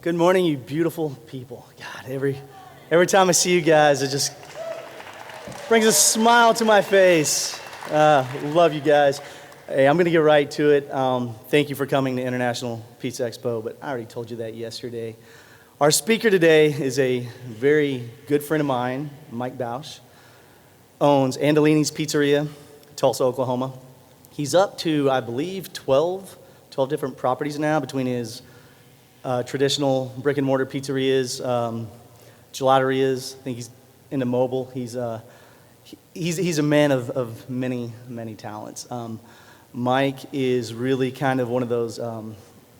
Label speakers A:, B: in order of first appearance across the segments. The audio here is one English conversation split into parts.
A: Good morning, you beautiful people. God, every time I see you guys, it just brings a smile to my face. Love you guys. Hey, I'm going to get right to it. Thank you for coming to International Pizza Expo, but I already told you that yesterday. Our speaker today is a very good friend of mine, Mike Bausch. Owns Andolini's Pizzeria, Tulsa, Oklahoma. He's up to, I believe, 12 different properties now between his traditional brick and mortar pizzerias, gelaterias. I think he's into mobile. He's a man of many talents. Mike is really kind of one of those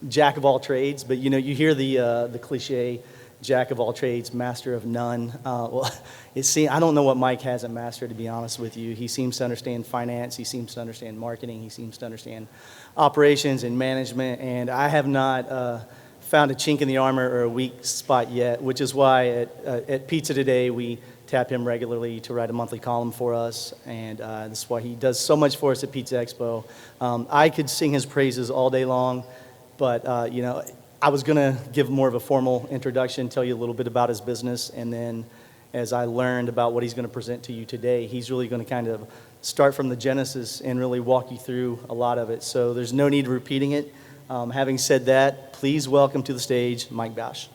A: jack of all trades, but you know, you hear the cliche, jack of all trades, master of none. Well, I don't know what Mike hasn't mastered, to be honest with you. He seems to understand finance. He seems to understand marketing. He seems to understand operations and management. And I have not found a chink in the armor or a weak spot yet, which is why at Pizza Today we tap him regularly to write a monthly column for us. And that's why he does so much for us at Pizza Expo. I could sing his praises all day long, but you know, I was going to give more of a formal introduction, tell you a little bit about his business, and then as I learned about what he's going to present to you today, he's really going to kind of start from the genesis and really walk you through a lot of it. So there's no need repeating it. Having said that, please welcome to the stage Mike Bausch.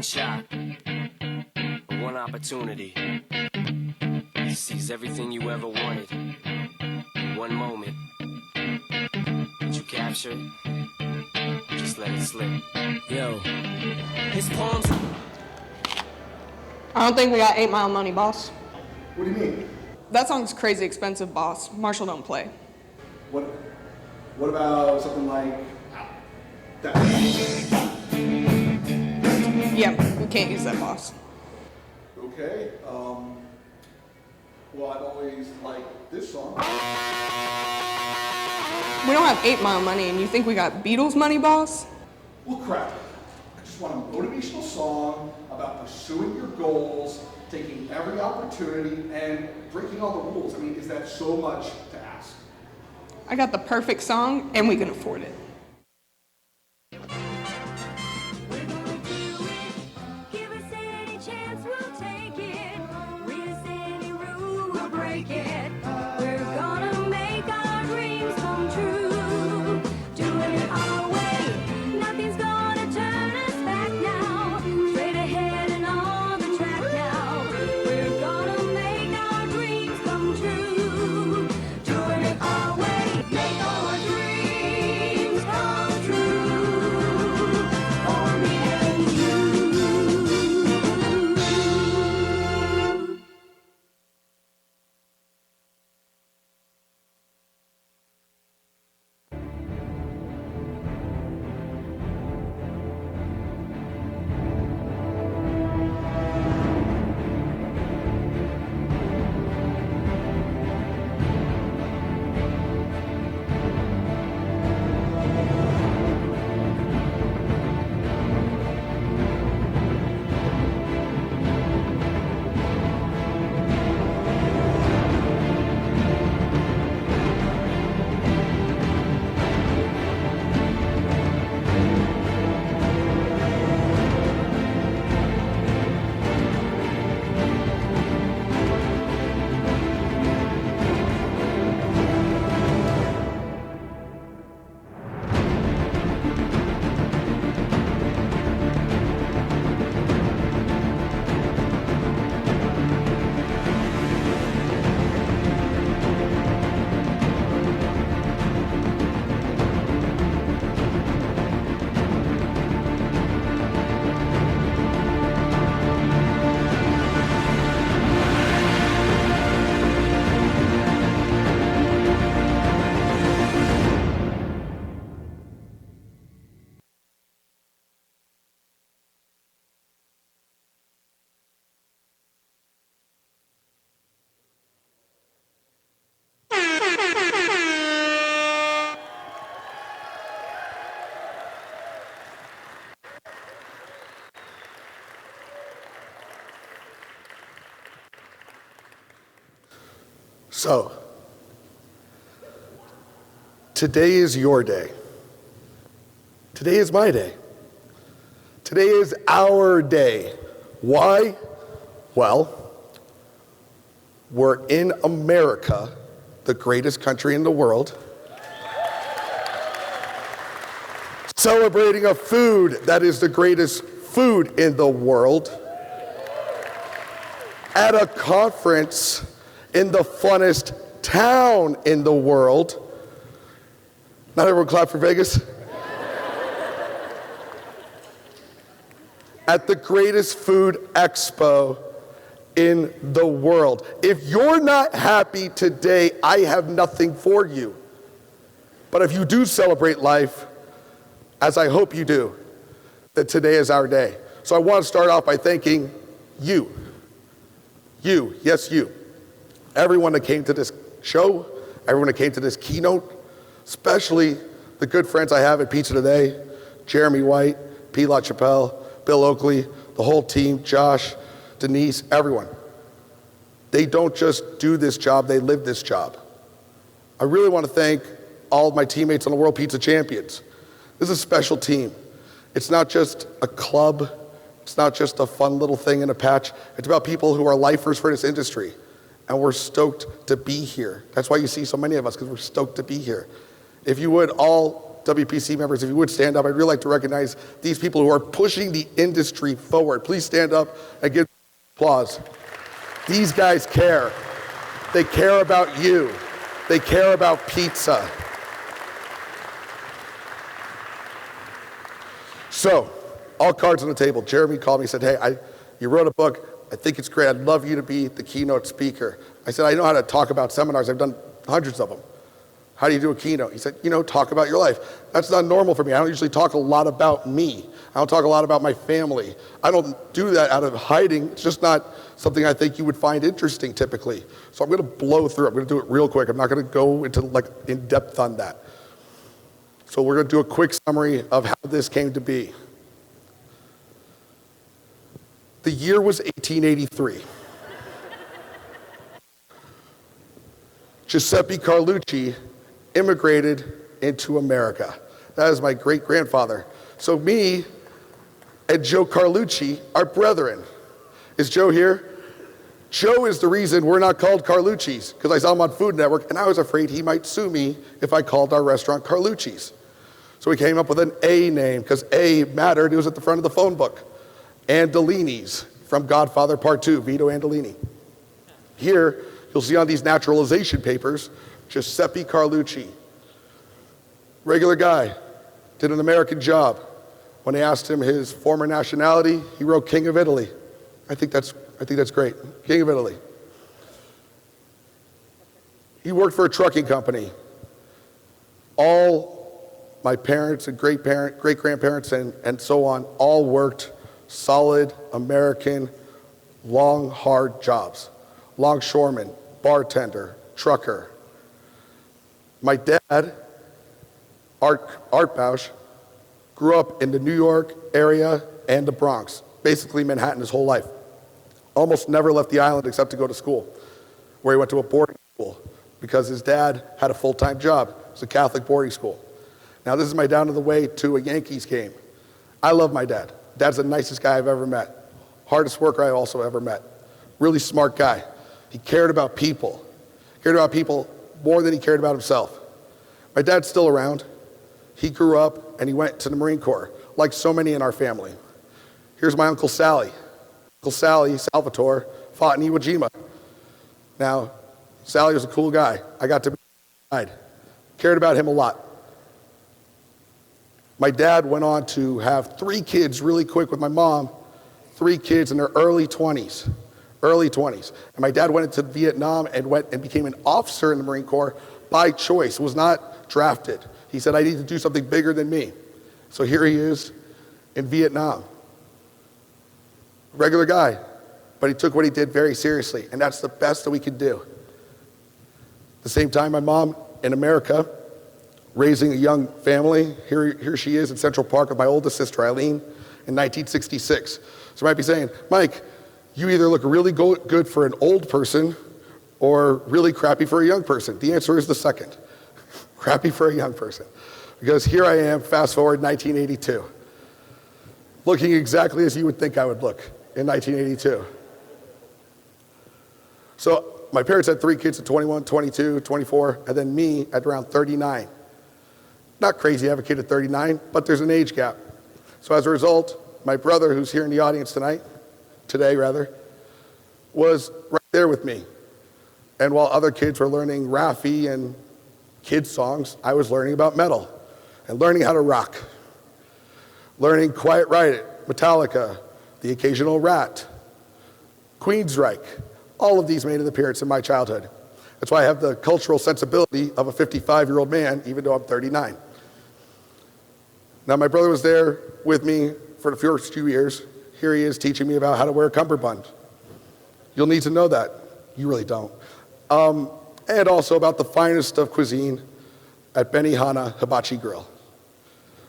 B: Shot, one opportunity to seize everything you ever wanted in one moment. Did you capture it? Just let it slip. Yo, his poems.
C: I don't think we got 8 Mile money, boss.
D: What do you mean?
C: That song's crazy expensive, boss. Marshall don't play.
D: What about something like that?
C: Yeah, we can't use that, boss.
D: Okay. Well, I've always liked this song.
C: We don't have 8 Mile money, and you think we got Beatles money, boss?
D: Well, crap. I just want a motivational song about pursuing your goals, taking every opportunity, and breaking all the rules. I mean, is that so much to ask?
C: I got the perfect song, and we can afford it.
D: So, today is your day. Today is my day. Today is our day. Why? Well, we're in America, the greatest country in the world, celebrating a food that is the greatest food in the world, at a conference in the funnest town in the world. Not everyone clap for Vegas. At the greatest food expo in the world. If you're not happy today, I have nothing for you. But if you do celebrate life, as I hope you do, that today is our day. So I want to start off by thanking you. You, yes, you. Everyone that came to this show, everyone that came to this keynote, especially the good friends I have at Pizza Today, Jeremy White, P. LaChapelle, Bill Oakley, the whole team, Josh, Denise, everyone. They don't just do this job, they live this job. I really want to thank all of my teammates on the World Pizza Champions. This is a special team. It's not just a club, it's not just a fun little thing in a patch. It's about people who are lifers for this industry. And we're stoked to be here. That's why you see so many of us, because we're stoked to be here. If you would, all WPC members, if you would stand up, I'd really like to recognize these people who are pushing the industry forward. Please stand up and give applause. These guys care. They care about you. They care about pizza. So, all cards on the table. Jeremy called me and said, hey, you wrote a book. I think it's great. I'd love you to be the keynote speaker. I said, I know how to talk about seminars. I've done hundreds of them. How do you do a keynote? He said, talk about your life. That's not normal for me. I don't usually talk a lot about me. I don't talk a lot about my family. I don't do that out of hiding. It's just not something I think you would find interesting typically. So I'm going to blow through. I'm going to do it real quick. I'm not going to go into in depth on that. So we're going to do a quick summary of how this came to be. The year was 1883. Giuseppe Carlucci immigrated into America. That is my great-grandfather. So me and Joe Carlucci are brethren. Is Joe here? Joe is the reason we're not called Carlucci's, because I saw him on Food Network, and I was afraid he might sue me if I called our restaurant Carlucci's. So we came up with an A name, because A mattered. It was at the front of the phone book. Andolini's, from Godfather Part 2, Vito Andolini. Here, you'll see on these naturalization papers, Giuseppe Carlucci. Regular guy, did an American job. When they asked him his former nationality, he wrote King of Italy. I think that's great, King of Italy. He worked for a trucking company. All my parents and great-grandparents and so on all worked solid American, long, hard jobs. Longshoreman, bartender, trucker. My dad, Art Bausch, grew up in the New York area and the Bronx, basically Manhattan his whole life. Almost never left the island except to go to school, where he went to a boarding school because his dad had a full-time job. It was a Catholic boarding school. Now this is my down to the way to a Yankees game. I love my dad. Dad's the nicest guy I've ever met. Hardest worker I also ever met. Really smart guy. He cared about people. Cared about people more than he cared about himself. My dad's still around. He grew up and he went to the Marine Corps, like so many in our family. Here's my Uncle Sally. Uncle Sally, Salvatore, fought in Iwo Jima. Now, Sally was a cool guy. I got to be his side. Cared about him a lot. My dad went on to have 3 kids really quick with my mom, 3 kids in their early 20s. And my dad went into Vietnam and went and became an officer in the Marine Corps by choice, was not drafted. He said, I need to do something bigger than me. So here he is in Vietnam. Regular guy, but he took what he did very seriously, and that's the best that we could do. At the same time, my mom in America, raising a young family. Here she is in Central Park with my oldest sister, Eileen, in 1966. So you might be saying, Mike, you either look really good for an old person or really crappy for a young person? The answer is the second. Crappy for a young person. Because here I am, fast forward 1982, looking exactly as you would think I would look in 1982. So my parents had 3 kids at 21, 22, 24, and then me at around 39. Not crazy to have a kid at 39, but there's an age gap. So as a result, my brother, who's here in the audience today, was right there with me. And while other kids were learning Raffi and kids songs, I was learning about metal and learning how to rock. Learning Quiet Riot, Metallica, The Occasional Rat, Queensryche. All of these made an appearance in my childhood. That's why I have the cultural sensibility of a 55-year-old man, even though I'm 39. Now, my brother was there with me for the first few years. Here he is teaching me about how to wear a cummerbund. You'll need to know that. You really don't. And also about the finest of cuisine at Benihana Hibachi Grill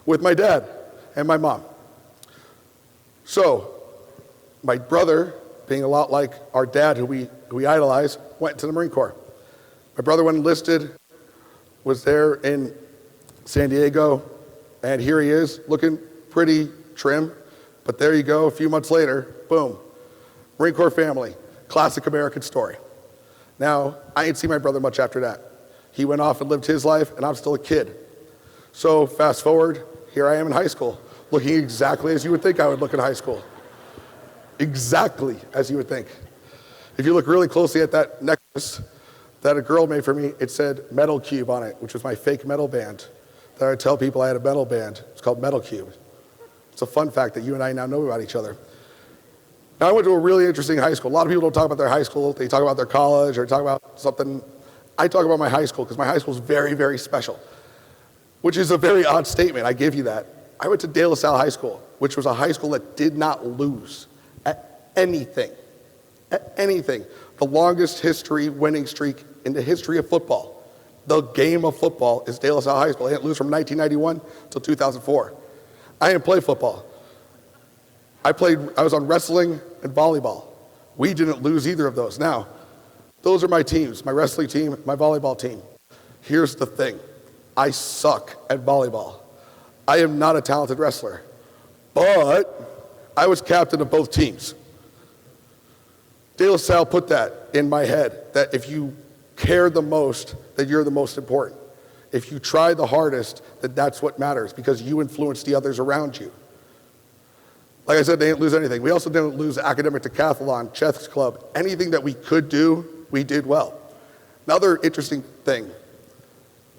D: with my dad and my mom. So, my brother, being a lot like our dad, who we idolize, went to the Marine Corps. My brother went enlisted, was there in San Diego, and here he is, looking pretty trim. But there you go, a few months later, boom, Marine Corps family, classic American story. Now, I ain't seen my brother much after that. He went off and lived his life, and I'm still a kid. So fast forward, here I am in high school, looking exactly as you would think I would look in high school. Exactly as you would think. If you look really closely at that necklace that a girl made for me, it said Metal Cube on it, which was my fake metal band. That I would tell people I had a metal band. It's called Metal Cube. It's a fun fact that you and I now know about each other. Now, I went to a really interesting high school. A lot of people don't talk about their high school. They talk about their college or talk about something. I talk about my high school because my high school is very, very special, which is a very odd statement. I give you that. I went to De La Salle High School, which was a high school that did not lose at anything. At anything. The longest winning streak in the history of football. The game of football is De La Salle High School. They didn't lose from 1991 till 2004. I didn't play football. I was on wrestling and volleyball. We didn't lose either of those. Now, those are my teams, my wrestling team, my volleyball team. Here's the thing. I suck at volleyball. I am not a talented wrestler, but I was captain of both teams. De La Salle put that in my head, that if you care the most, that you're the most important. If you try the hardest, then that's what matters, because you influence the others around you. Like I said, they didn't lose anything. We also didn't lose academic decathlon, chess club. Anything that we could do, we did well. Another interesting thing,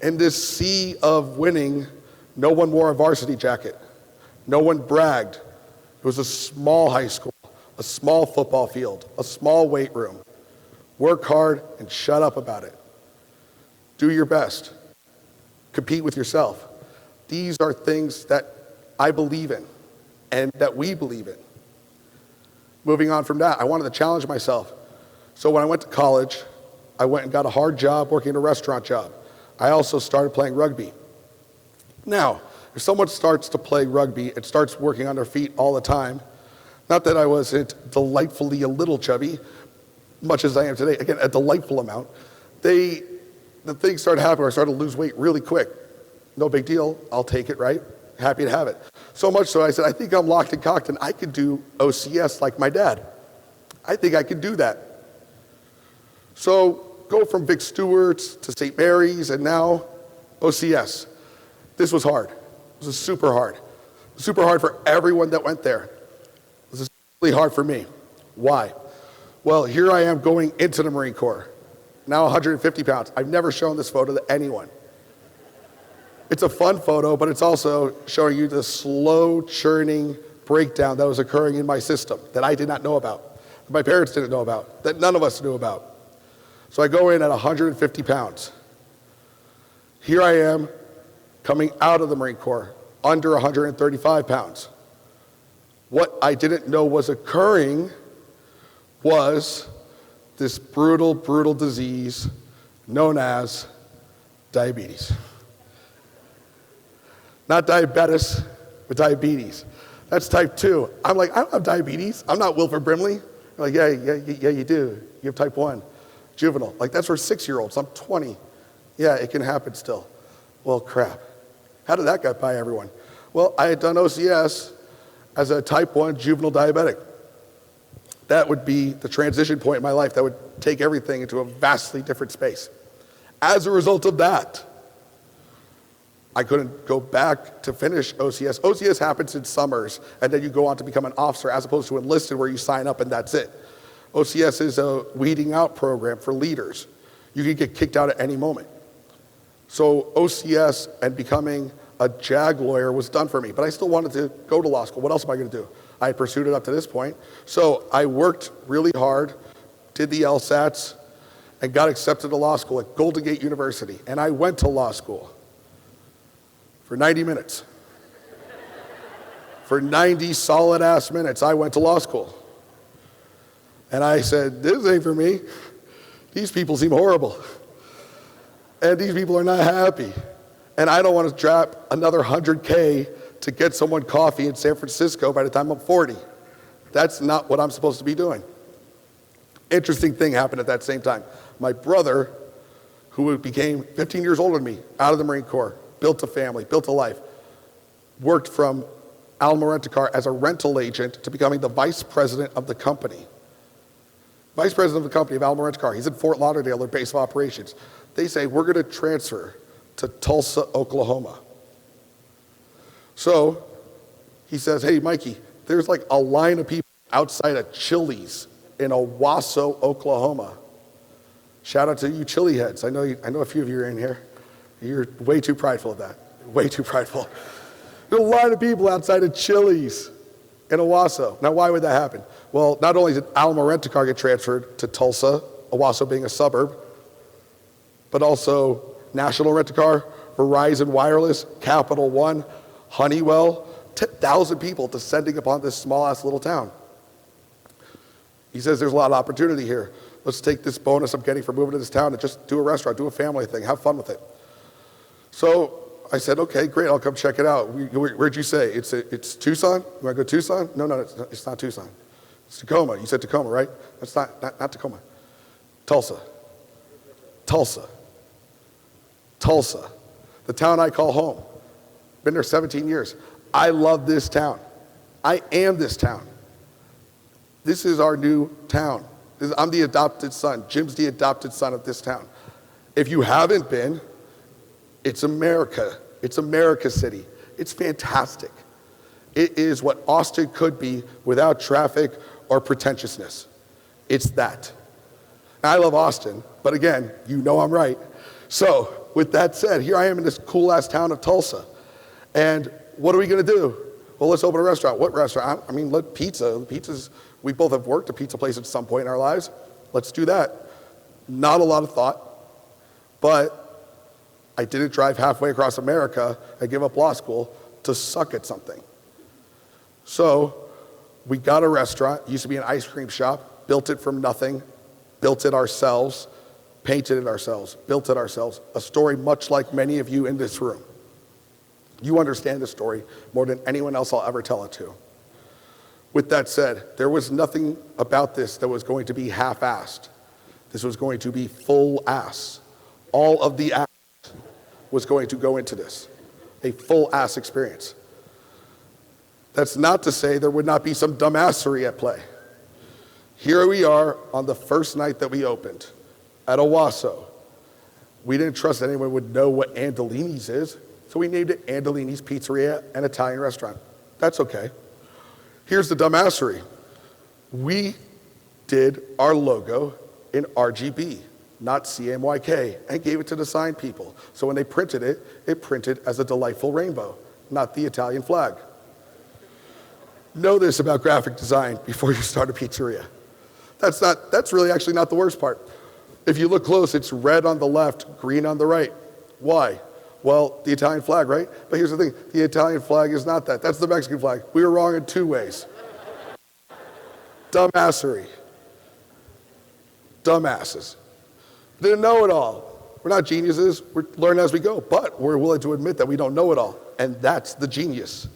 D: in this sea of winning, no one wore a varsity jacket. No one bragged. It was a small high school, a small football field, a small weight room. Work hard and shut up about it. Do your best. Compete with yourself. These are things that I believe in and that we believe in. Moving on from that, I wanted to challenge myself. So when I went to college, I went and got a hard job working a restaurant job. I also started playing rugby. Now, if someone starts to play rugby and starts working on their feet all the time, not that I wasn't delightfully a little chubby, much as I am today, again, a delightful amount, the things started happening. I started to lose weight really quick. No big deal, I'll take it, right? Happy to have it. So much so I said, I think I'm locked and cocked and I could do OCS like my dad. I think I could do that. So go from Vic Stewart's to St. Mary's and now OCS. This was hard. This was super hard. Super hard for everyone that went there. This is really hard for me. Why? Well, here I am going into the Marine Corps. Now 150 pounds. I've never shown this photo to anyone. It's a fun photo, but it's also showing you the slow churning breakdown that was occurring in my system that I did not know about, that my parents didn't know about, that none of us knew about. So I go in at 150 pounds. Here I am coming out of the Marine Corps, under 135 pounds. What I didn't know was occurring was this brutal, brutal disease known as diabetes. Not diabetes, but diabetes. That's type 2. I'm like, I don't have diabetes. I'm not Wilford Brimley. They're like, yeah, you do. You have type 1. Juvenile. Like, that's for 6-year-olds. I'm 20. Yeah, it can happen still. Well, crap. How did that get by everyone? Well, I had done OCS as a type 1 juvenile diabetic. That would be the transition point in my life that would take everything into a vastly different space. As a result of that, I couldn't go back to finish OCS. OCS happens in summers, and then you go on to become an officer as opposed to enlisted where you sign up and that's it. OCS is a weeding out program for leaders. You can get kicked out at any moment. So OCS and becoming a JAG lawyer was done for me, but I still wanted to go to law school. What else am I going to do? I had pursued it up to this point. So I worked really hard, did the LSATs, and got accepted to law school at Golden Gate University. And I went to law school for 90 minutes. For 90 solid ass minutes, I went to law school. And I said, this ain't for me. These people seem horrible. And these people are not happy. And I don't want to drop another 100K to get someone coffee in San Francisco by the time I'm 40. That's not what I'm supposed to be doing. Interesting thing happened at that same time. My brother, who became 15 years older than me, out of the Marine Corps, built a family, built a life, worked from Alamo Rent-A-Car as a rental agent to becoming the vice president of the company. Vice president of the company of Alamo Rent-A-Car. He's in Fort Lauderdale, their base of operations. They say, we're going to transfer to Tulsa, Oklahoma. So he says, hey, Mikey, there's like a line of people outside of Chili's in Owasso, Oklahoma. Shout out to you chili heads. I know a few of you are in here. You're way too prideful of that. Way too prideful. There's a line of people outside of Chili's in Owasso. Now, why would that happen? Well, not only did Alamo Rent-A-Car get transferred to Tulsa, Owasso being a suburb, but also National Rent-A-Car, Verizon Wireless, Capital One, Honeywell, 10,000 people descending upon this small-ass little town. He says there's a lot of opportunity here. Let's take this bonus I'm getting for moving to this town and just do a restaurant, do a family thing, have fun with it. So I said, okay, great, I'll come check it out. Where'd you say? It's Tucson? You want to go to Tucson? No, it's not Tucson. It's Tacoma. You said Tacoma, right? That's not Tacoma. Tulsa. The town I call home. Been there 17 years. I love this town. I am this town. This is our new town. I'm the adopted son. Jim's the adopted son of this town. If you haven't been, it's America. It's America City. It's fantastic. It is what Austin could be without traffic or pretentiousness. It's that. Now, I love Austin, but again, you know I'm right. So, with that said, here I am in this cool-ass town of Tulsa. And what are we going to do? Well, let's open a restaurant. What restaurant? I mean, Pizzas, we both have worked at pizza places at some point in our lives. Let's do that. Not a lot of thought, but I didn't drive halfway across America and give up law school to suck at something. So we got a restaurant, used to be an ice cream shop, built it from nothing, built it ourselves, painted it ourselves, built it ourselves. A story much like many of you in this room. You understand the story more than anyone else I'll ever tell it to. With that said, there was nothing about this that was going to be half-assed. This was going to be full-ass. All of the ass was going to go into this. A full-ass experience. That's not to say there would not be some dumbassery at play. Here we are on the first night that we opened at Owasso. We didn't trust anyone would know what Andolini's is, so we named it Andolini's Pizzeria, an Italian restaurant. That's okay. Here's the dumbassery. We did our logo in RGB, not CMYK, and gave it to the sign people. So when they printed it, it printed as a delightful rainbow, not the Italian flag. Know this about graphic design before you start a pizzeria. That's really actually not the worst part. If you look close, it's red on the left, green on the right. Why? Well, the Italian flag, right? But here's the thing, the Italian flag is not that. That's the Mexican flag. We were wrong in 2 ways. Dumbassery. Dumbasses. Didn't know it all. We're not geniuses, we're learning as we go, but we're willing to admit that we don't know it all, and that's the genius.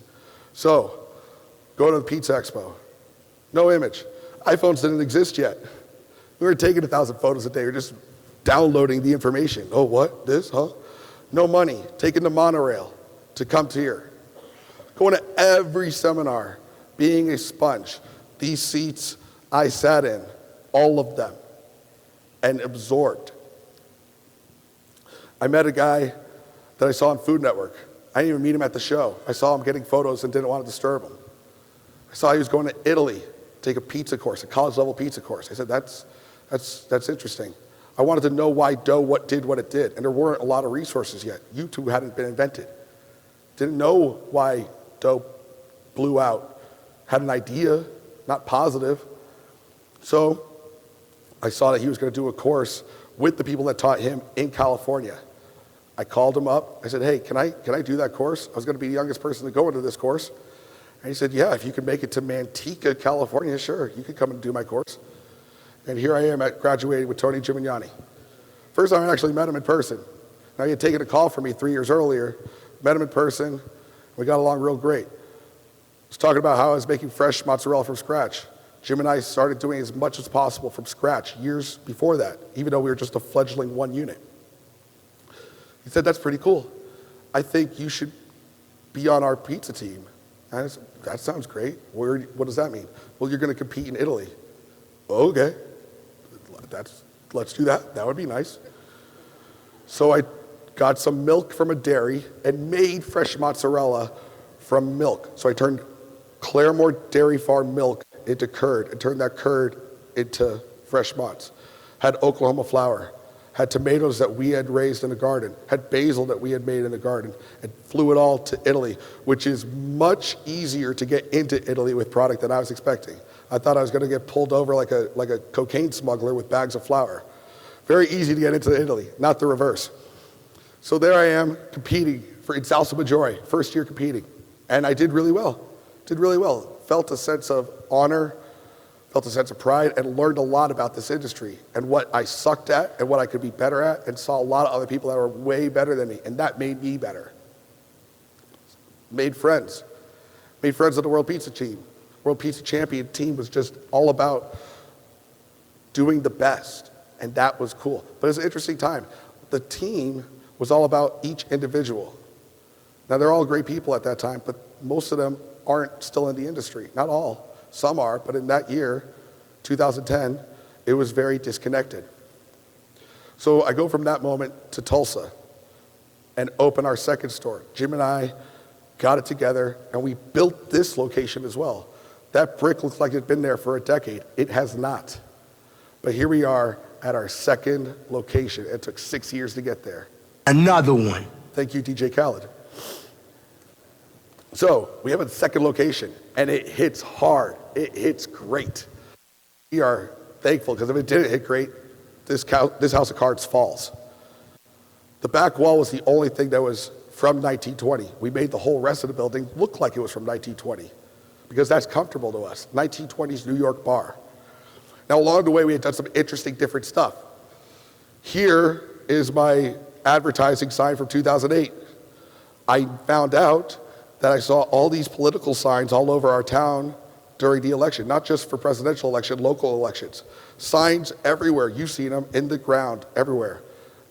D: So, go to the Pizza Expo. No image. iPhones didn't exist yet. We were taking 1,000 photos a day. We were just downloading the information. Oh, what? This? Huh? No money. Taking the monorail to come to here. Going to every seminar. Being a sponge. These seats I sat in. All of them. And absorbed. I met a guy that I saw on Food Network. I didn't even meet him at the show. I saw him getting photos and didn't want to disturb him. I saw he was going to Italy, take a pizza course, a college-level pizza course. I said, that's interesting. I wanted to know why dough did what it did, and there weren't a lot of resources yet. YouTube hadn't been invented. Didn't know why dough blew out. Had an idea, not positive. So I saw that he was going to do a course with the people that taught him in California. I called him up. I said, hey, can I do that course? I was going to be the youngest person to go into this course. And he said, yeah, if you can make it to Manteca, California, sure, you can come and do my course. And here I am graduating with Tony Gimignani. First time I actually met him in person. Now he had taken a call from me 3 years earlier, met him in person, we got along real great. I was talking about how I was making fresh mozzarella from scratch. Jim and I started doing as much as possible from scratch years before that, even though we were just a fledgling one unit. He said, that's pretty cool. I think you should be on our pizza team. And I said, that sounds great. What does that mean? Well, you're going to compete in Italy. Okay, let's do that. That would be nice. So I got some milk from a dairy and made fresh mozzarella from milk. So I turned Claremore Dairy Farm milk into curd and turned that curd into fresh mozz. Had Oklahoma flour. Had tomatoes that we had raised in the garden, had basil that we had made in the garden, and flew it all to Italy, which is much easier to get into Italy with product than I was expecting. I thought I was going to get pulled over like a cocaine smuggler with bags of flour. Very easy to get into Italy, not the reverse. So there I am competing in Salsa Maggiore, first year competing, and I did really well. Felt a sense of honor, felt a sense of pride, and learned a lot about this industry and what I sucked at and what I could be better at, and saw a lot of other people that were way better than me, and that made me better. Made friends of the World Pizza team. World Pizza Champion team was just all about doing the best, and that was cool. But it was an interesting time. The team was all about each individual. Now, they're all great people at that time, but most of them aren't still in the industry. Not all. Some are, but in that year, 2010, it was very disconnected. So I go from that moment to Tulsa and open our second store. Jim and I got it together, and we built this location as well. That brick looks like it's been there for a decade. It has not. But here we are at our second location. It took 6 years to get there.
E: Another one.
D: Thank you, DJ Khaled. So we have a second location, and it hits hard. It hits great. We are thankful, because if it didn't hit great, this house of cards falls. The back wall was the only thing that was from 1920. We made the whole rest of the building look like it was from 1920, because that's comfortable to us. 1920s New York bar. Now, along the way, we had done some interesting, different stuff. Here is my advertising sign from 2008. I found out that I saw all these political signs all over our town during the election, not just for presidential election, local elections. Signs everywhere. You've seen them in the ground everywhere.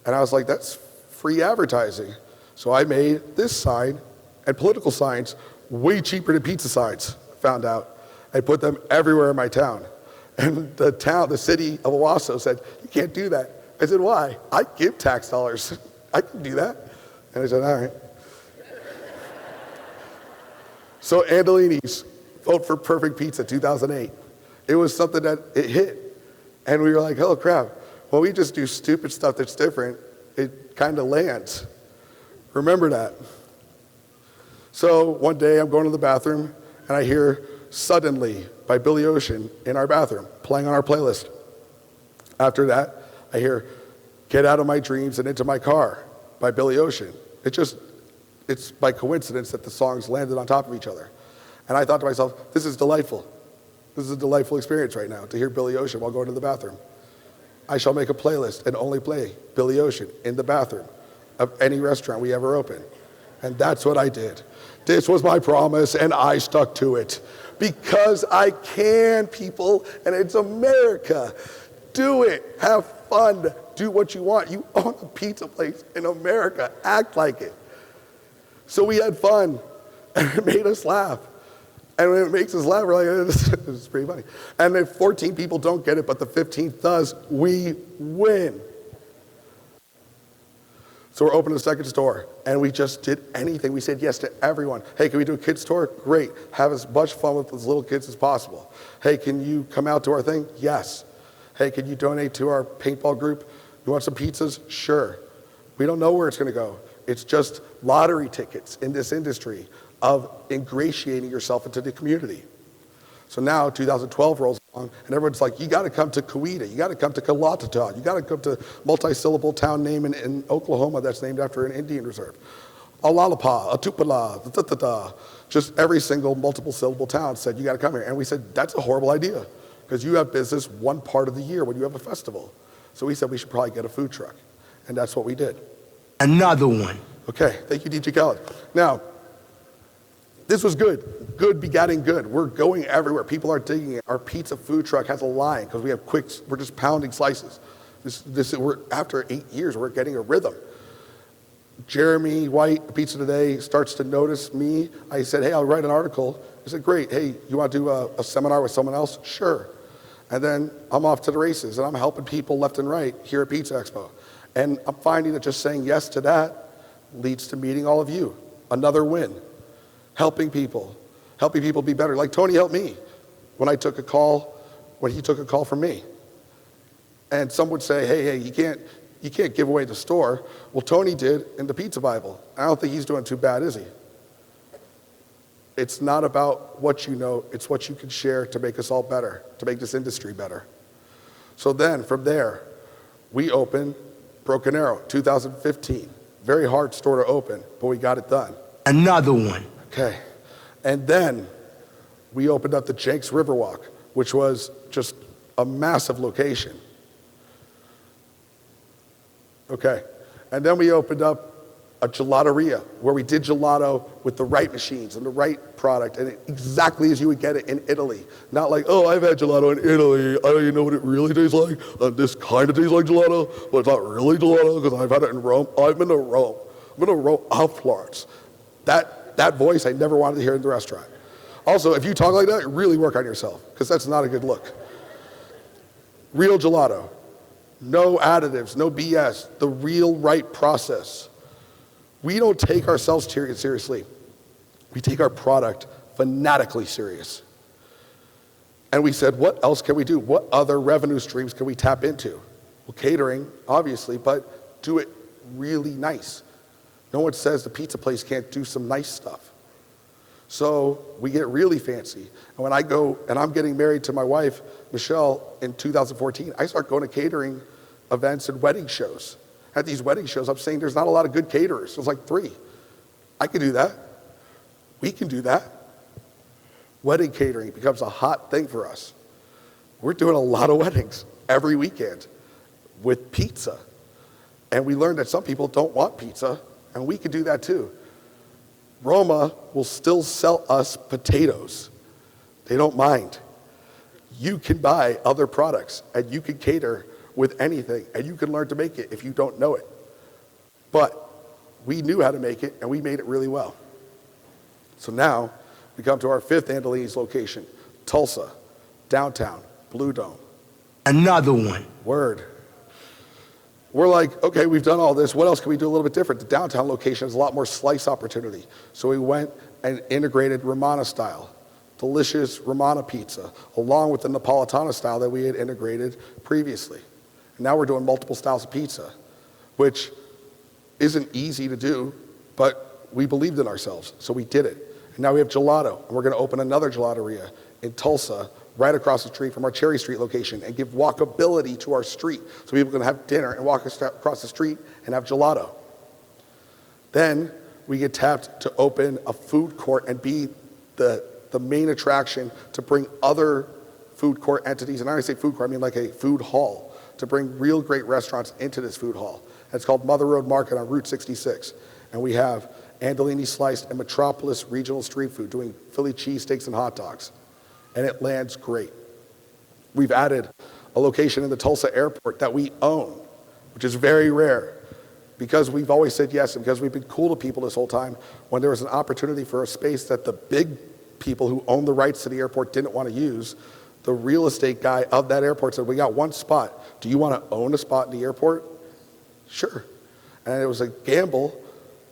D: And I was like, that's free advertising. So I made this sign and political signs way cheaper than pizza signs, found out. I put them everywhere in my town. And the city of Owasso said, you can't do that. I said, why? I give tax dollars. I can do that. And I said, all right. So Andolini's Vote for Perfect Pizza 2008. It was something that it hit. And we were like, oh crap. When we just do stupid stuff that's different, it kind of lands. Remember that. So one day I'm going to the bathroom and I hear Suddenly by Billy Ocean in our bathroom, playing on our playlist. After that, I hear Get Out of My Dreams and Into My Car by Billy Ocean. It's by coincidence that the songs landed on top of each other. And I thought to myself, this is delightful. This is a delightful experience right now to hear Billy Ocean while going to the bathroom. I shall make a playlist and only play Billy Ocean in the bathroom of any restaurant we ever open. And that's what I did. This was my promise, and I stuck to it. Because I can, people, and it's America. Do it. Have fun. Do what you want. You own a pizza place in America. Act like it. So we had fun, and it made us laugh. And when it makes us laugh, we're like, this is pretty funny. And if 14 people don't get it, but the 15th does, we win. So we're opening a second store, and we just did anything. We said yes to everyone. Hey, can we do a kids store? Great. Have as much fun with those little kids as possible. Hey, can you come out to our thing? Yes. Hey, can you donate to our paintball group? You want some pizzas? Sure. We don't know where it's going to go. It's just lottery tickets in this industry of ingratiating yourself into the community. So now 2012 rolls on, and everyone's like, you got to come to Coweta, you got to come to Kalatata, you got to come to multi-syllable town name in Oklahoma that's named after an Indian reserve. Alalapa, Atupala, da-da-da-da. Just every single multiple syllable town said, you got to come here. And we said, that's a horrible idea, because you have business one part of the year when you have a festival. So we said we should probably get a food truck, and that's what we did.
E: Another one.
D: Okay, thank you, DJ Khaled. Now, this was good. Good begetting good. We're going everywhere. People are digging it. Our pizza food truck has a line because we have we're just pounding slices. After 8 years, we're getting a rhythm. Jeremy White, Pizza Today, starts to notice me. I said, hey, I'll write an article. He said, great. Hey, you want to do a seminar with someone else? Sure. And then I'm off to the races, and I'm helping people left and right here at Pizza Expo. And I'm finding that just saying yes to that leads to meeting all of you. Another win. Helping people be better. Like Tony helped me when he took a call from me. And some would say, hey, you can't give away the store. Well, Tony did in the Pizza Bible. I don't think he's doing too bad, is he? It's not about what you know, it's what you can share to make us all better, to make this industry better. So then, from there, we opened Broken Arrow, 2015. Very hard store to open, but we got it done.
E: Another one.
D: Okay, and then we opened up the Jenks Riverwalk, which was just a massive location. Okay, and then we opened up a gelateria where we did gelato with the right machines and the right product, and exactly as you would get it in Italy. Not like, oh, I've had gelato in Italy. I don't even know what it really tastes like. This kind of tastes like gelato, but it's not really gelato because I've had it in Rome. I've been to Rome. I've been to Rome, Florence. That voice I never wanted to hear in the restaurant. Also, if you talk like that, really work on yourself, because that's not a good look. Real gelato. No additives, no BS. The real right process. We don't take ourselves seriously. We take our product fanatically serious. And we said, what else can we do? What other revenue streams can we tap into? Well, catering, obviously, but do it really nice. No one says the pizza place can't do some nice stuff. So we get really fancy. And when I go, and I'm getting married to my wife, Michelle, in 2014, I start going to catering events and wedding shows. At these wedding shows, I'm saying there's not a lot of good caterers. There's like 3. I can do that. We can do that. Wedding catering becomes a hot thing for us. We're doing a lot of weddings every weekend with pizza. And we learned that some people don't want pizza, and we can do that too. Roma will still sell us potatoes. They don't mind. You can buy other products, and you can cater with anything, and you can learn to make it if you don't know it. But we knew how to make it, and we made it really well. So now we come to our 5th Andolini's location, Tulsa, downtown, Blue Dome.
E: Another one.
D: Word. We're like, okay, we've done all this. What else can we do a little bit different? The downtown location has a lot more slice opportunity. So we went and integrated Romana style, delicious Romana pizza, along with the Napolitana style that we had integrated previously. And now we're doing multiple styles of pizza, which isn't easy to do, but we believed in ourselves, so we did it. And now we have gelato, and we're gonna open another gelateria in Tulsa, right across the street from our Cherry Street location, and give walkability to our street so people can have dinner and walk across the street and have gelato. Then we get tapped to open a food court and be the main attraction to bring other food court entities, and when I say food court, I mean like a food hall, to bring real great restaurants into this food hall. And it's called Mother Road Market on Route 66. And we have Andolini Sliced and Metropolis Regional Street Food doing Philly cheesesteaks and hot dogs. And it lands great. We've added a location in the Tulsa airport that we own, which is very rare, because we've always said yes and because we've been cool to people this whole time. When there was an opportunity for a space that the big people who own the rights to the airport didn't want to use, the real estate guy of that airport said, we got one spot. Do you want to own a spot in the airport? Sure. And it was a gamble,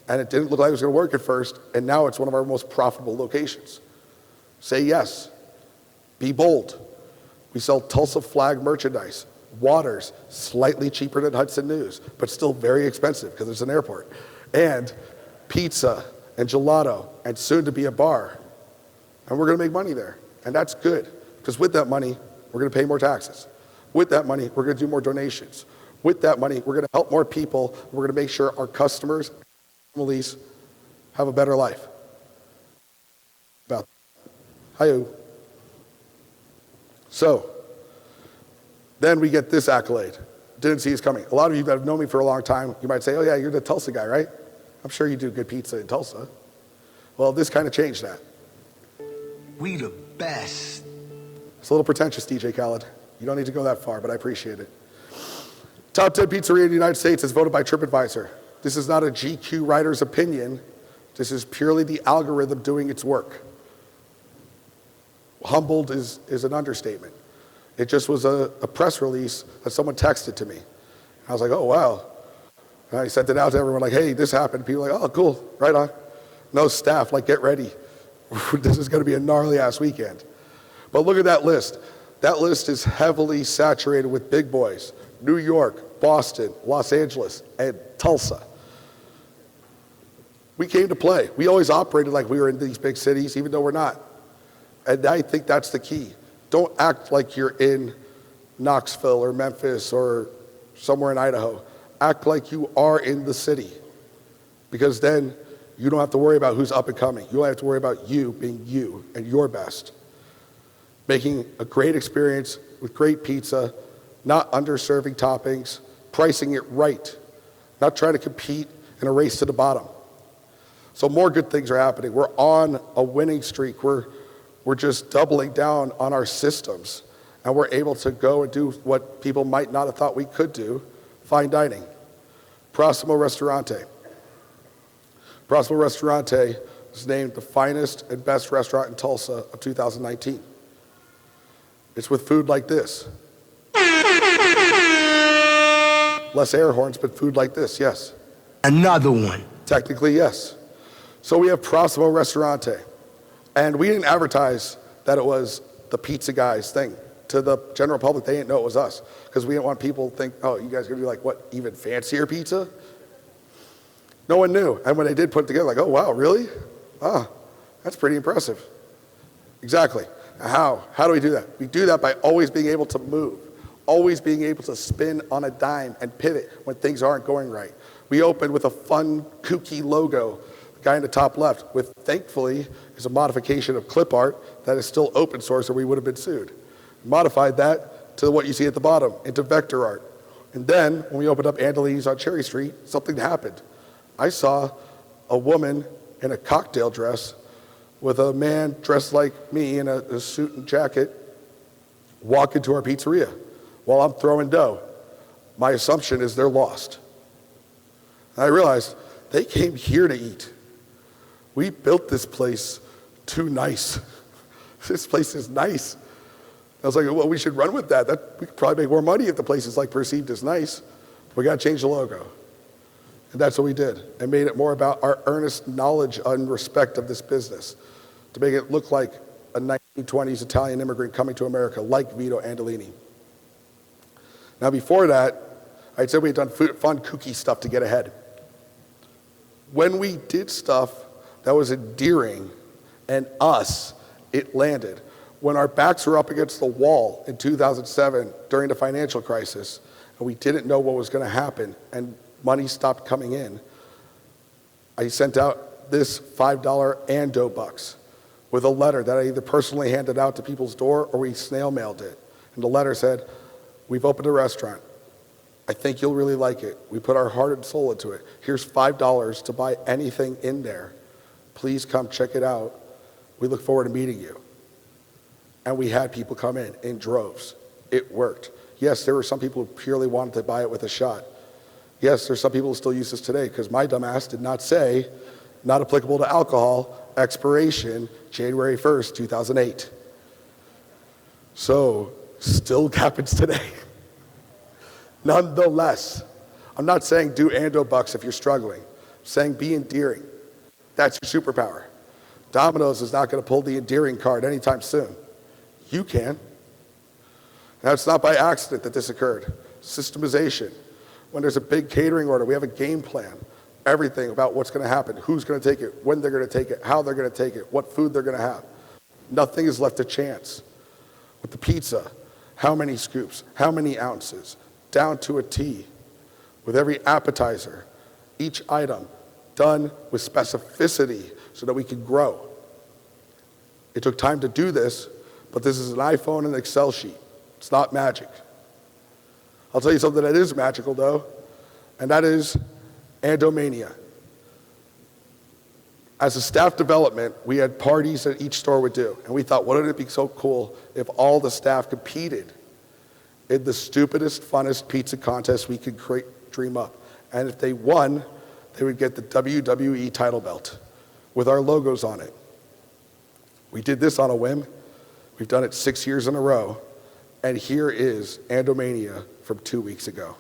D: and it didn't look like it was going to work at first, and now it's one of our most profitable locations. Say yes. Be bold. We sell Tulsa flag merchandise. Waters, slightly cheaper than Hudson News, but still very expensive because it's an airport. And pizza and gelato and soon to be a bar. And we're going to make money there. And that's good, because with that money, we're going to pay more taxes. With that money, we're going to do more donations. With that money, we're going to help more people. We're going to make sure our customers and families have a better life. About hi-yo. So, then we get this accolade. Didn't see us coming. A lot of you that have known me for a long time, you might say, oh yeah, you're the Tulsa guy, right? I'm sure you do good pizza in Tulsa. Well, this kind of changed that.
E: We the best.
D: It's a little pretentious, DJ Khaled. You don't need to go that far, but I appreciate it. Top 10 pizzeria in the United States is voted by TripAdvisor. This is not a GQ writer's opinion. This is purely the algorithm doing its work. Humbled is an understatement. It just was a press release that someone texted to me. I was like, oh, wow. And I sent it out to everyone like, hey, this happened. People were like, oh, cool, right on. No staff, like, get ready. This is going to be a gnarly-ass weekend. But look at that list. That list is heavily saturated with big boys. New York, Boston, Los Angeles, and Tulsa. We came to play. We always operated like we were in these big cities, even though we're not. And I think that's the key. Don't act like you're in Knoxville or Memphis or somewhere in Idaho. Act like you are in the city, because then you don't have to worry about who's up and coming. You only have to worry about you being you and your best. Making a great experience with great pizza, not underserving toppings, pricing it right, not trying to compete in a race to the bottom. So more good things are happening. We're on a winning streak. We're just doubling down on our systems, and we're able to go and do what people might not have thought we could do, fine dining. Prossimo Ristorante. Prossimo Ristorante was named the finest and best restaurant in Tulsa of 2019. It's with food like this. Less air horns, but food like this, yes.
E: Another one.
D: Technically, yes. So we have Prossimo Ristorante. And we didn't advertise that it was the pizza guy's thing. To the general public, they didn't know it was us, because we didn't want people to think, oh, you guys are going to do like, what, even fancier pizza? No one knew. And when they did put it together, like, oh, wow, really? Ah, that's pretty impressive. Exactly. How do we do that? We do that by always being able to move, always being able to spin on a dime and pivot when things aren't going right. We opened with a fun, kooky logo. The guy in the top left, with thankfully is a modification of clip art that is still open source, or we would have been sued. Modified that to what you see at the bottom, into vector art. And then when we opened up Andolini's on Cherry Street, something happened. I saw a woman in a cocktail dress with a man dressed like me in a suit and jacket walk into our pizzeria while I'm throwing dough. My assumption is they're lost. And I realized they came here to eat. We built this place too nice. This place is nice. I was like, well, we should run with that. We could probably make more money if the place is like perceived as nice. We got to change the logo. And that's what we did, and made it more about our earnest knowledge and respect of this business, to make it look like a 1920s Italian immigrant coming to America, like Vito Andolini. Now before that, I said we had done fun, kooky stuff to get ahead. When we did stuff that was endearing and us, it landed. When our backs were up against the wall in 2007 during the financial crisis, and we didn't know what was going to happen, and money stopped coming in, I sent out this $5 Ando bucks with a letter that I either personally handed out to people's door or we snail mailed it. And the letter said, we've opened a restaurant. I think you'll really like it. We put our heart and soul into it. Here's $5 to buy anything in there. Please come check it out. We look forward to meeting you. And we had people come in droves. It worked. Yes, there were some people who purely wanted to buy it with a shot. Yes, there's some people who still use this today because my dumbass did not say not applicable to alcohol, expiration January 1st, 2008. So, still happens today. Nonetheless, I'm not saying do Ando Bucks if you're struggling. I'm saying be endearing. That's your superpower. Domino's is not going to pull the endearing card anytime soon. You can. Now, it's not by accident that this occurred. Systemization. When there's a big catering order, we have a game plan. Everything about what's going to happen, who's going to take it, when they're going to take it, how they're going to take it, what food they're going to have. Nothing is left to chance. With the pizza, how many scoops, how many ounces, down to a T. With every appetizer, each item done with specificity so that we can grow. It took time to do this, but this is an iPhone and an Excel sheet. It's not magic. I'll tell you something that is magical, though, and that is Andomania. As a staff development, we had parties that each store would do, and we thought, wouldn't it be so cool if all the staff competed in the stupidest, funnest pizza contest we could dream up. And if they won, they would get the WWE title belt with our logos on it. We did this on a whim. We've done it 6 years in a row. And here is Andomania from 2 weeks ago.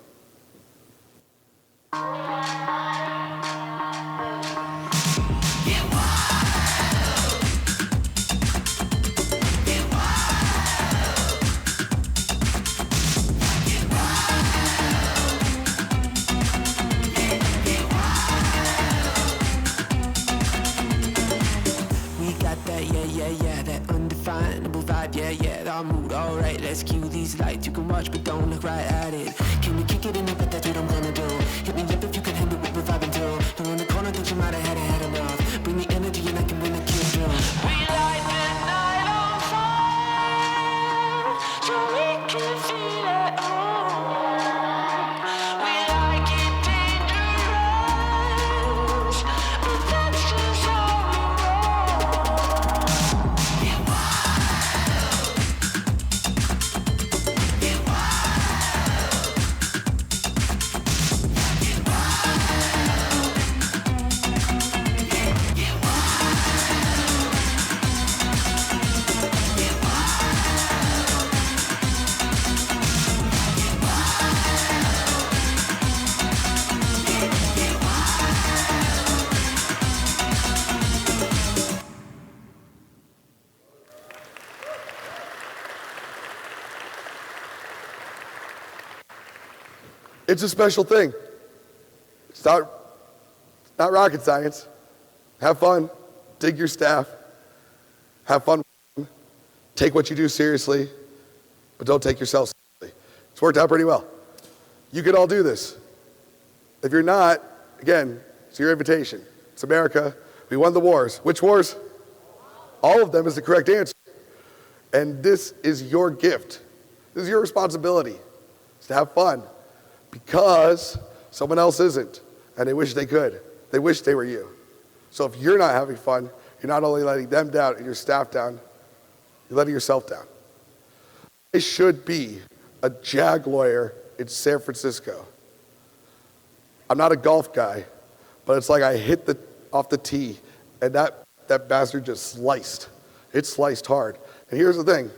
F: Our mood, alright, let's cue these lights. You can watch, but don't look right at it. Can we kick it in up, but that's what I'm gonna do. Hit me up if you can handle what we're vibing to. Don't in the corner, think you might have had enough. Bring the energy and I can bring the kill through. We light the night on fire, so we can feel at home. We like it dangerous, but that's just how we roll. Get wild.
D: It's a special thing. It's not rocket science. Have fun, dig your staff, have fun, take what you do seriously, but don't take yourself seriously. It's worked out pretty well. You can all do this. If you're not, again, it's your invitation. It's America. We won the wars. Which wars? All of them is the correct answer. And this is your gift. This is your responsibility. It's to have fun. Because someone else isn't, and they wish they could. They wish they were you. So if you're not having fun, you're not only letting them down and your staff down, you're letting yourself down. I should be a JAG lawyer in San Francisco. I'm not a golf guy, but it's like I hit off the tee, and that bastard just sliced. It sliced hard. And here's the thing.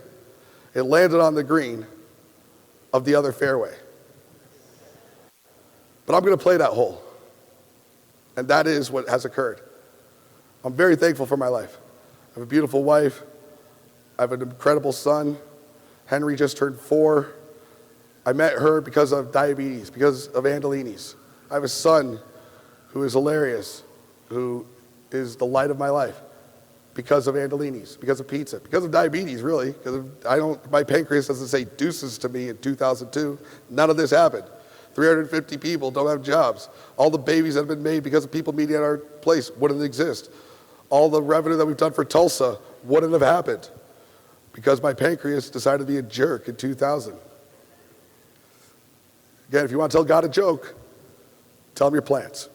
D: It landed on the green of the other fairway. But I'm going to play that hole. And that is what has occurred. I'm very thankful for my life. I have a beautiful wife. I have an incredible son. Henry just turned 4. I met her because of diabetes, because of Andolini's. I have a son who is hilarious, who is the light of my life because of Andolini's, because of pizza, because of diabetes, really. Because my pancreas doesn't say deuces to me in 2002. None of this happened. 350 people don't have jobs. All the babies that have been made because of people meeting at our place wouldn't exist. All the revenue that we've done for Tulsa wouldn't have happened because my pancreas decided to be a jerk in 2000. Again, if you want to tell God a joke, tell him your plans.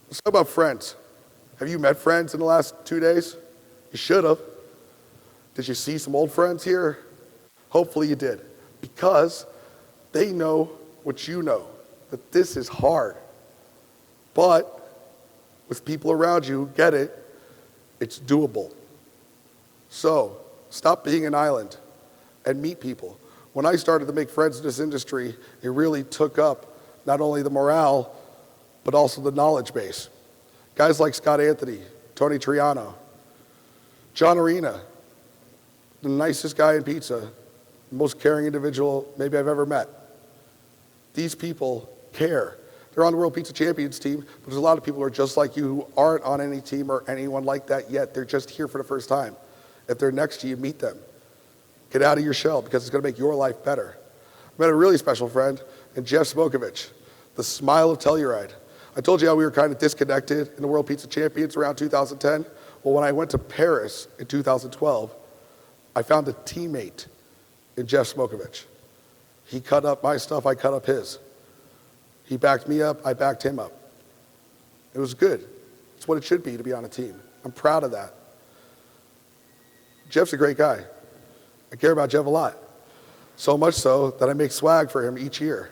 D: Let's talk about friends. Have you met friends in the last 2 days? You should have. Did you see some old friends here? Hopefully you did. because they know what you know, that this is hard. But with people around you who get it, it's doable. So stop being an island and meet people. When I started to make friends in this industry, it really took up not only the morale, but also the knowledge base. Guys like Scott Anthony, Tony Triano, John Arena, the nicest guy in pizza, the most caring individual maybe I've ever met. These people care. They're on the World Pizza Champions team, but there's a lot of people who are just like you who aren't on any team or anyone like that yet. They're just here for the first time. If they're next to you, meet them. Get out of your shell because it's going to make your life better. I met a really special friend in Jeff Smokovich, the smile of Telluride. I told you how we were kind of disconnected in the World Pizza Champions around 2010. Well, when I went to Paris in 2012, I found a teammate in Jeff Smokovich. He cut up my stuff, I cut up his. He backed me up, I backed him up. It was good. It's what it should be to be on a team. I'm proud of that. Jeff's a great guy. I care about Jeff a lot. So much so that I make swag for him each year.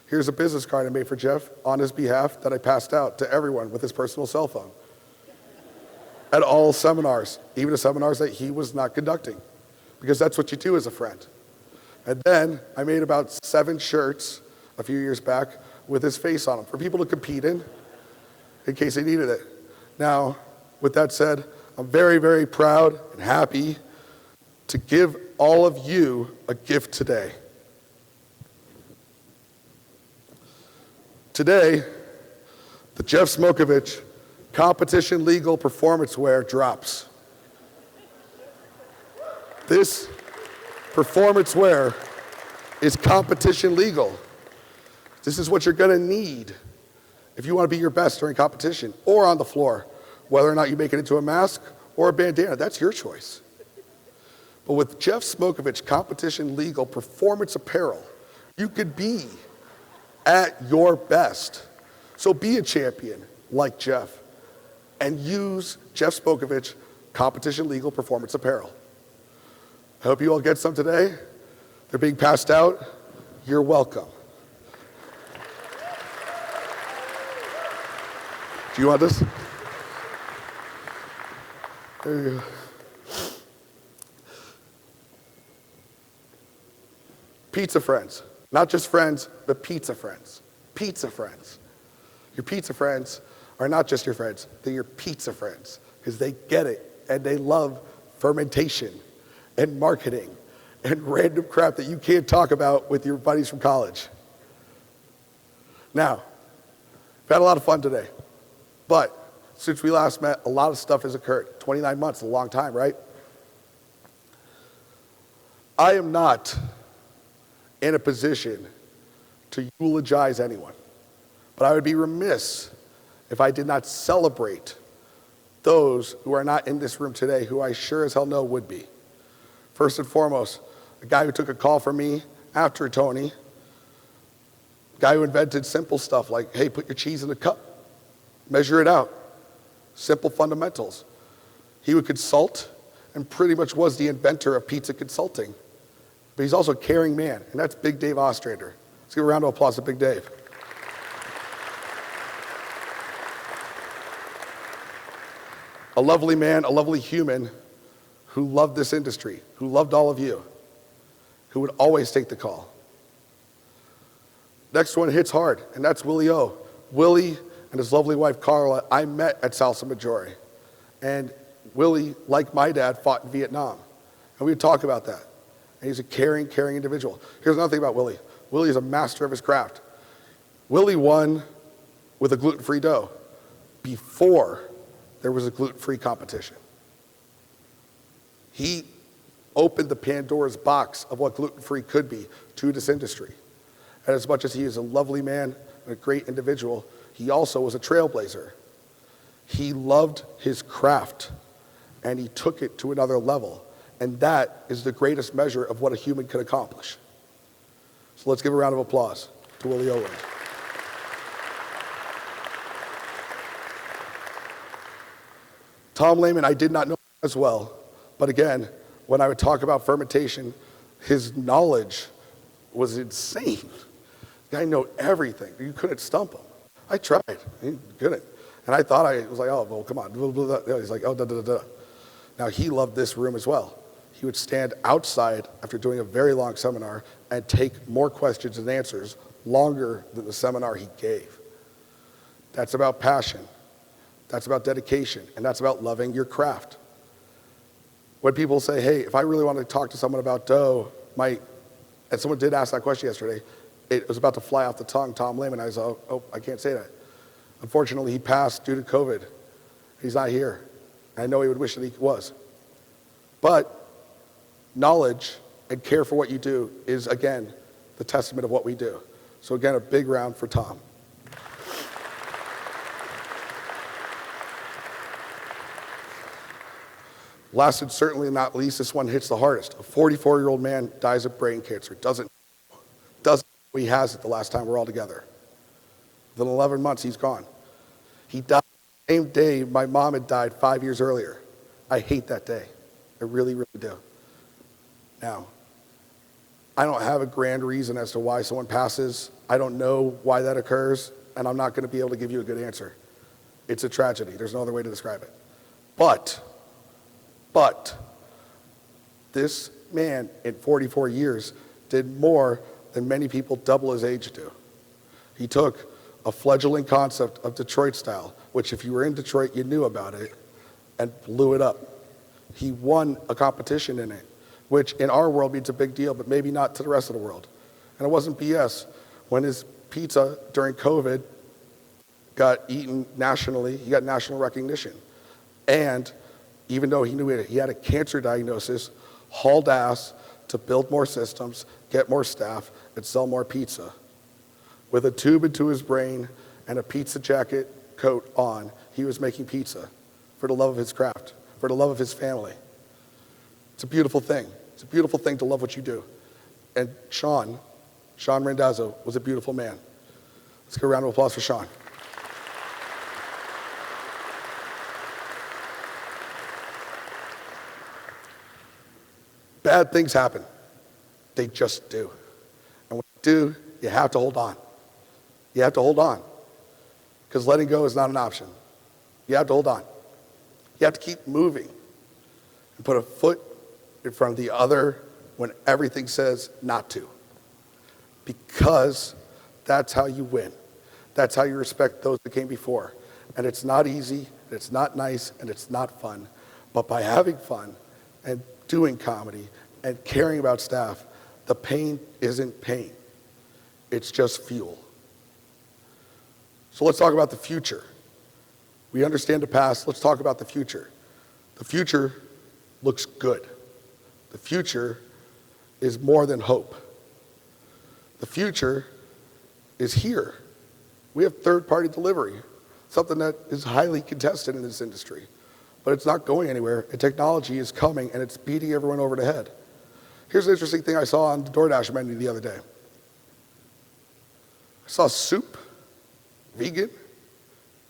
D: Here's a business card I made for Jeff on his behalf that I passed out to everyone with his personal cell phone. At all seminars, even the seminars that he was not conducting, because that's what you do as a friend. And then I made about 7 shirts a few years back with his face on them for people to compete in case they needed it. Now, with that said, I'm very, very proud and happy to give all of you a gift today. Today, the Jeff Smokovich competition legal performance wear drops. This performance wear is competition legal. This is what you're gonna need if you wanna be your best during competition or on the floor. Whether or not you make it into a mask or a bandana, that's your choice. But with Jeff Smokovich competition legal performance apparel, you could be at your best. So be a champion like Jeff and use Jeff Smokovich competition legal performance apparel. I hope you all get some today. They're being passed out. You're welcome. Do you want this? There you go. Pizza friends. Not just friends, but pizza friends. Pizza friends. Your pizza friends are not just your friends, they're your pizza friends because they get it and they love fermentation and marketing and random crap that you can't talk about with your buddies from college. Now, we've had a lot of fun today, but since we last met, a lot of stuff has occurred. 29 months, a long time, right? I am not in a position to eulogize anyone, but I would be remiss if I did not celebrate those who are not in this room today, who I sure as hell know would be. First and foremost, a guy who took a call from me after Tony, a guy who invented simple stuff like, hey, put your cheese in a cup, measure it out, simple fundamentals. He would consult and pretty much was the inventor of pizza consulting. But he's also a caring man, and that's Big Dave Ostrander. Let's give a round of applause to Big Dave. A lovely man, a lovely human who loved this industry, who loved all of you, who would always take the call. Next one hits hard, and that's Willie O. Willie and his lovely wife, Carla, I met at Salsa Maggiore. And Willie, like my dad, fought in Vietnam. And we would talk about that. And he's a caring, caring individual. Here's another thing about Willie. Willie is a master of his craft. Willie won with a gluten-free dough before there was a gluten-free competition. He opened the Pandora's box of what gluten-free could be to this industry. And as much as he is a lovely man and a great individual, he also was a trailblazer. He loved his craft, and he took it to another level. And that is the greatest measure of what a human can accomplish. So let's give a round of applause to Willie Owens. Tom Lehman, I did not know as well, but again, when I would talk about fermentation, his knowledge was insane. The guy knew everything. You couldn't stump him. I tried. He couldn't. And I thought I was like, oh, well, come on. He's like, oh, da, da, da, da. Now, he loved this room as well. He would stand outside after doing a very long seminar and take more questions and answers longer than the seminar he gave. That's about passion. That's about dedication. And that's about loving your craft. When people say, hey, if I really want to talk to someone about dough, and someone did ask that question yesterday, it was about to fly off the tongue, Tom Lehman. I was like, oh, I can't say that. Unfortunately, he passed due to COVID. He's not here. I know he would wish that he was. But knowledge and care for what you do is, again, the testament of what we do. So again, a big round for Tom. Last and certainly not least, this one hits the hardest. A 44-year-old man dies of brain cancer. Doesn't know he has it the last time we're all together. Within 11 months, he's gone. He died the same day my mom had died 5 years earlier. I hate that day. I really, really do. Now, I don't have a grand reason as to why someone passes. I don't know why that occurs, and I'm not going to be able to give you a good answer. It's a tragedy. There's no other way to describe it. But this man in 44 years did more than many people double his age do. He took a fledgling concept of Detroit style, which if you were in Detroit, you knew about it, and blew it up. He won a competition in it, which in our world means a big deal, but maybe not to the rest of the world. And it wasn't BS. When his pizza during COVID got eaten nationally, he got national recognition. And even though he knew he had a cancer diagnosis, hauled ass to build more systems, get more staff, and sell more pizza. With a tube into his brain and a pizza jacket coat on, he was making pizza for the love of his craft, for the love of his family. It's a beautiful thing. It's a beautiful thing to love what you do. And Sean Randazzo was a beautiful man. Let's give a round of applause for Sean. Bad things happen. They just do. And when they do, you have to hold on. You have to hold on. Because letting go is not an option. You have to hold on. You have to keep moving and put a foot in front of the other when everything says not to. Because that's how you win. That's how you respect those that came before. And it's not easy, and it's not nice, and it's not fun. But by having fun and doing comedy and caring about staff, the pain isn't pain. It's just fuel. So let's talk about the future. We understand the past, let's talk about the future. The future looks good. The future is more than hope. The future is here. We have third-party delivery, something that is highly contested in this industry. But it's not going anywhere, and technology is coming, and it's beating everyone over the head. Here's an interesting thing I saw on the DoorDash menu the other day. I saw soup, vegan,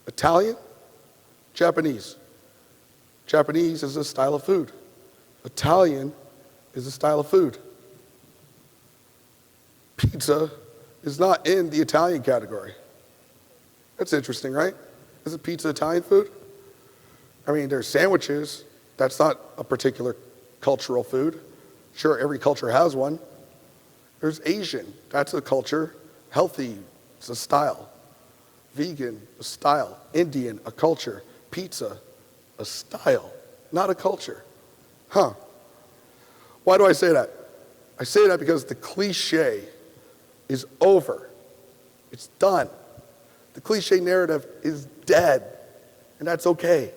D: Italian, Japanese. Japanese is a style of food. Italian is a style of food. Pizza is not in the Italian category. That's interesting, right? Isn't pizza Italian food? I mean, there's sandwiches. That's not a particular cultural food. Sure, every culture has one. There's Asian. That's a culture. Healthy, it's a style. Vegan, a style. Indian, a culture. Pizza, a style, not a culture. Huh. Why do I say that? I say that because the cliche is over. It's done. The cliche narrative is dead, and that's okay.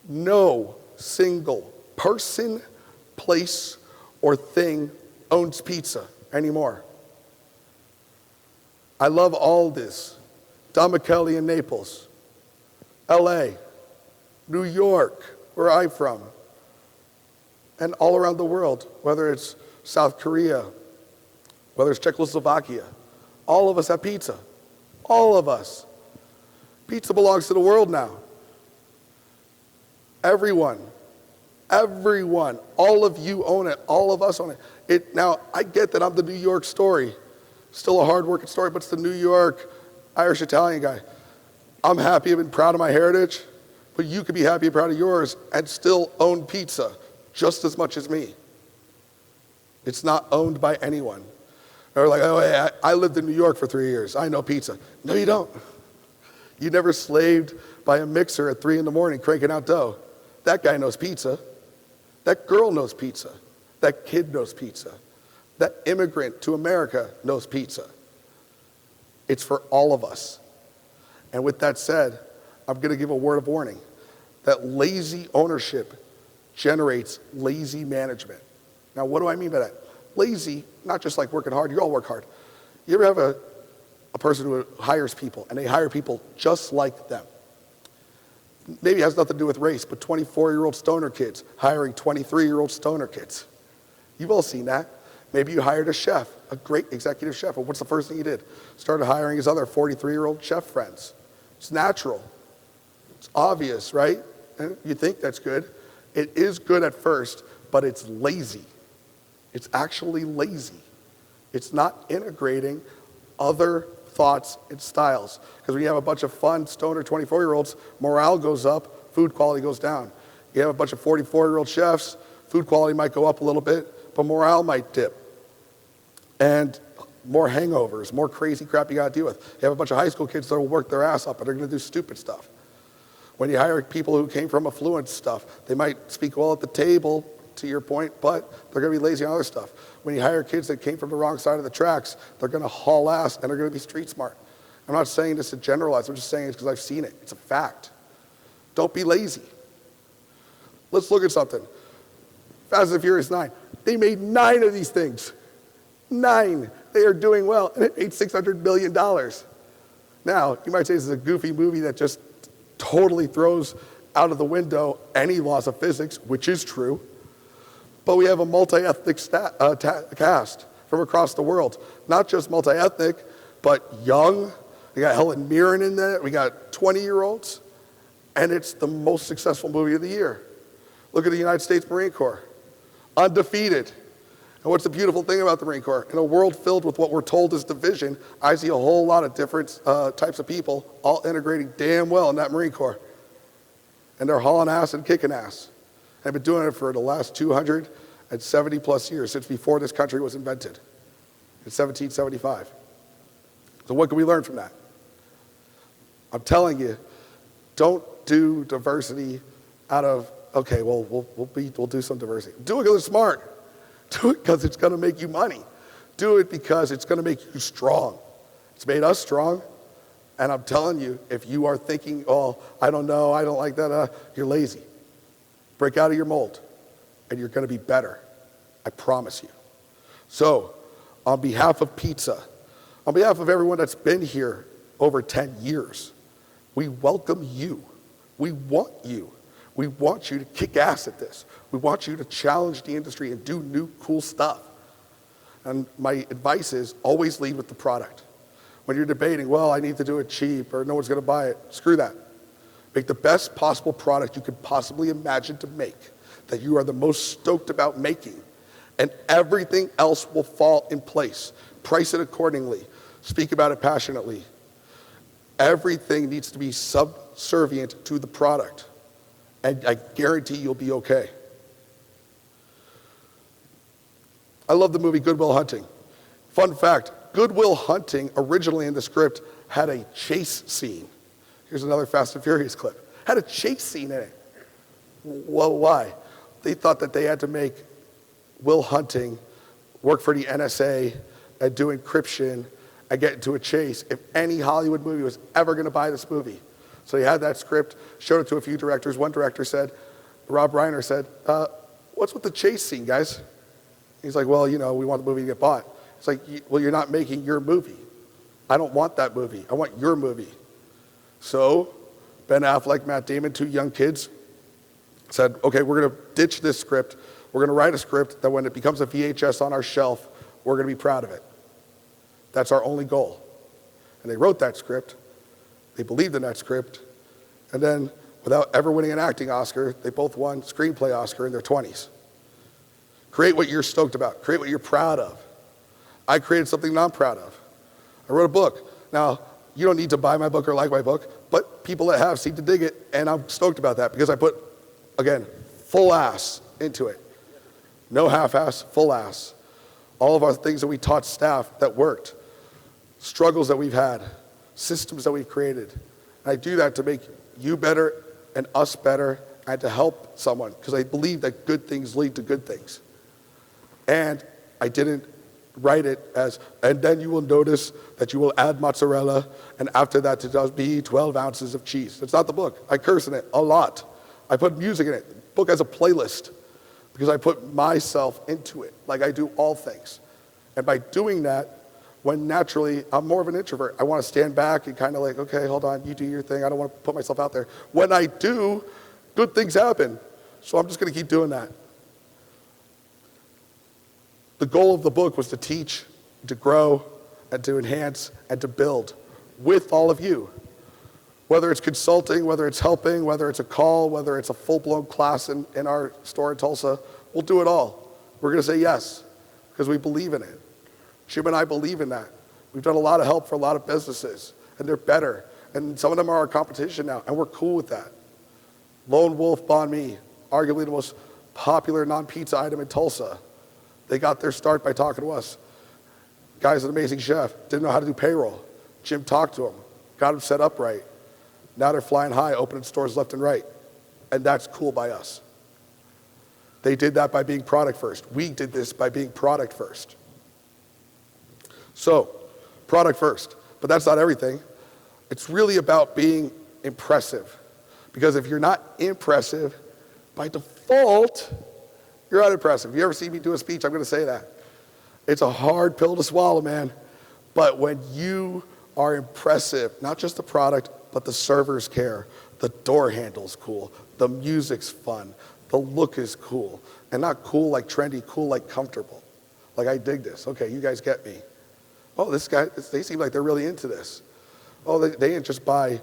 D: No single person, place, or thing owns pizza anymore. I love all this. Don McKelly in Naples, LA, New York, where I'm from, and all around the world, whether it's South Korea, whether it's Czechoslovakia. All of us have pizza. All of us. Pizza belongs to the world now. Everyone Everyone, all of you own it, all of us own it. Now, I get that I'm the New York story. Still a hard-working story, but it's the New York Irish-Italian guy. I'm happy and proud of my heritage, but you could be happy and proud of yours and still own pizza just as much as me. It's not owned by anyone. They're like, oh, hey, I lived in New York for 3 years. I know pizza. No, you don't. You never slaved by a mixer at 3 in the morning cranking out dough. That guy knows pizza. That girl knows pizza. That kid knows pizza. That immigrant to America knows pizza. It's for all of us. And with that said, I'm going to give a word of warning that lazy ownership generates lazy management. Now, what do I mean by that? Lazy, not just like working hard, you all work hard. You ever have a person who hires people, and they hire people just like them? Maybe it has nothing to do with race, but 24-year-old stoner kids hiring 23-year-old stoner kids. You've all seen that. Maybe you hired a chef, a great executive chef, and what's the first thing he did? Started hiring his other 43-year-old chef friends. It's natural. It's obvious, right? And you think that's good. It is good at first, but it's lazy. It's actually lazy. It's not integrating other thoughts and styles. Because when you have a bunch of fun stoner 24-year-olds, morale goes up, food quality goes down. You have a bunch of 44-year-old chefs, food quality might go up a little bit, but morale might dip. And more hangovers, more crazy crap you gotta deal with. You have a bunch of high school kids that will work their ass up and they're gonna do stupid stuff. When you hire people who came from affluent stuff, they might speak well at the table, to your point, but they're gonna be lazy on other stuff. When you hire kids that came from the wrong side of the tracks, they're gonna haul ass and they're gonna be street smart. I'm not saying this to generalize, I'm just saying it because I've seen it. It's a fact. Don't be lazy. Let's look at something. Fast and Furious 9. They made 9 of these things. 9. They are doing well, and it made $600 million. Now, you might say this is a goofy movie that just totally throws out of the window any laws of physics, which is true. But we have a multi-ethnic cast from across the world. Not just multi-ethnic, but young. We got Helen Mirren in there. We got 20-year-olds. And it's the most successful movie of the year. Look at the United States Marine Corps. Undefeated. And what's the beautiful thing about the Marine Corps? In a world filled with what we're told is division, I see a whole lot of different types of people all integrating damn well in that Marine Corps. And they're hauling ass and kicking ass. I've been doing it for the last 270 plus years, since before this country was invented, in 1775. So what can we learn from that? I'm telling you, don't do diversity out of, okay, well, we'll do some diversity. Do it because it's smart. Do it because it's gonna make you money. Do it because it's gonna make you strong. It's made us strong. And I'm telling you, if you are thinking, oh, I don't know, I don't like that, you're lazy. Break out of your mold, and you're gonna be better. I promise you. So, on behalf of pizza, on behalf of everyone that's been here over 10 years, we welcome you. We want you. We want you to kick ass at this. We want you to challenge the industry and do new, cool stuff. And my advice is always lead with the product. When you're debating, well, I need to do it cheap or no one's gonna buy it, screw that. Make the best possible product you could possibly imagine to make, that you are the most stoked about making, and everything else will fall in place. Price it accordingly. Speak about it passionately. Everything needs to be subservient to the product, and I guarantee you'll be okay. I love the movie Good Will Hunting. Fun fact, Good Will Hunting originally in the script had a chase scene. Here's another Fast and Furious clip. Had a chase scene in it. Well, why? They thought that they had to make Will Hunting work for the NSA and do encryption and get into a chase if any Hollywood movie was ever gonna buy this movie. So he had that script, showed it to a few directors. One director said, Rob Reiner said, what's with the chase scene, guys? He's like, well, you know, we want the movie to get bought. It's like, well, you're not making your movie. I don't want that movie. I want your movie. So Ben Affleck, Matt Damon, 2 young kids, said, okay, we're gonna ditch this script. We're gonna write a script that when it becomes a VHS on our shelf, we're gonna be proud of it. That's our only goal. And they wrote that script. They believed in that script. And then without ever winning an acting Oscar, they both won screenplay Oscar in their 20s. Create what you're stoked about. Create what you're proud of. I created something I'm proud of. I wrote a book. Now, you don't need to buy my book or like my book, but people that have seem to dig it, and I'm stoked about that because I put, again, full ass into it. No half-ass, full ass. All of our things that we taught staff that worked, struggles that we've had, systems that we've created. And I do that to make you better and us better and to help someone because I believe that good things lead to good things. And I didn't write it as, and then you will notice that you will add mozzarella, and after that to just be 12 ounces of cheese. That's not the book. I curse in it a lot. I put music in it. The book has a playlist because I put myself into it, like I do all things. And by doing that, when naturally, I'm more of an introvert. I want to stand back and kind of like, okay, hold on, you do your thing. I don't want to put myself out there. When I do, good things happen. So I'm just going to keep doing that. The goal of the book was to teach, to grow, and to enhance, and to build with all of you. Whether it's consulting, whether it's helping, whether it's a call, whether it's a full-blown class in our store in Tulsa, we'll do it all. We're going to say yes, because we believe in it. Jim and I believe in that. We've done a lot of help for a lot of businesses, and they're better. And some of them are our competition now, and we're cool with that. Lone Wolf Banh Mi, arguably the most popular non-pizza item in Tulsa. They got their start by talking to us. Guy's an amazing chef, didn't know how to do payroll. Jim talked to him, got him set up right. Now they're flying high, opening stores left and right. And that's cool by us. They did that by being product first. We did this by being product first. So, product first. But that's not everything. It's really about being impressive. Because if you're not impressive, by default, you're unimpressive. You ever see me do a speech, I'm going to say that. It's a hard pill to swallow, man. But when you are impressive, not just the product, but the servers care. The door handle's cool. The music's fun. The look is cool. And not cool like trendy, cool like comfortable. Like, I dig this. Okay, you guys get me. Oh, this guy, they seem like they're really into this. Oh, they didn't just buy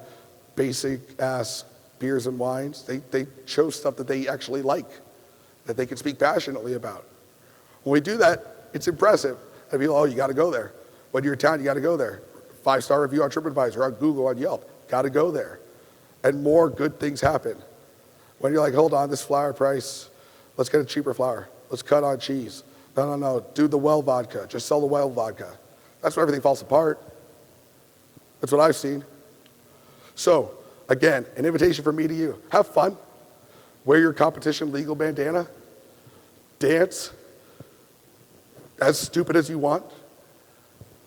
D: basic-ass beers and wines. They chose stuff that they actually like, that they can speak passionately about. When we do that, it's impressive. And people, oh, you got to go there. When you're in town, you got to go there. 5-star review on TripAdvisor, on Google, on Yelp. Got to go there. And more good things happen. When you're like, hold on, this flour price, let's get a cheaper flour. Let's cut on cheese. No, do the well vodka. Just sell the well vodka. That's where everything falls apart. That's what I've seen. So, again, an invitation from me to you. Have fun. Wear your competition legal bandana. Dance. As stupid as you want.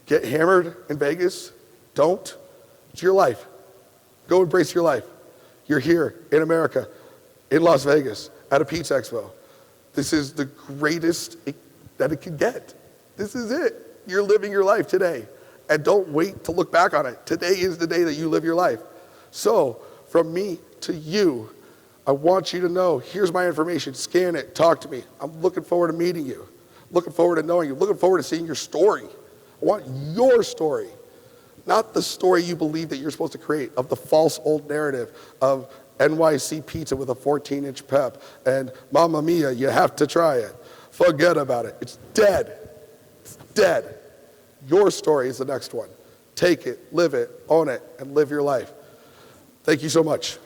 D: Get hammered in Vegas. Don't. It's your life. Go embrace your life. You're here in America, in Las Vegas, at a Pizza Expo. This is the greatest that it can get. This is it. You're living your life today. And don't wait to look back on it. Today is the day that you live your life. So, from me to you, I want you to know, here's my information. Scan it. Talk to me. I'm looking forward to meeting you. Looking forward to knowing you. Looking forward to seeing your story. I want your story. Not the story you believe that you're supposed to create of the false old narrative of NYC pizza with a 14-inch pep and Mamma Mia, you have to try it. Forget about it. It's dead. It's dead. Your story is the next one. Take it, live it, own it, and live your life. Thank you so much.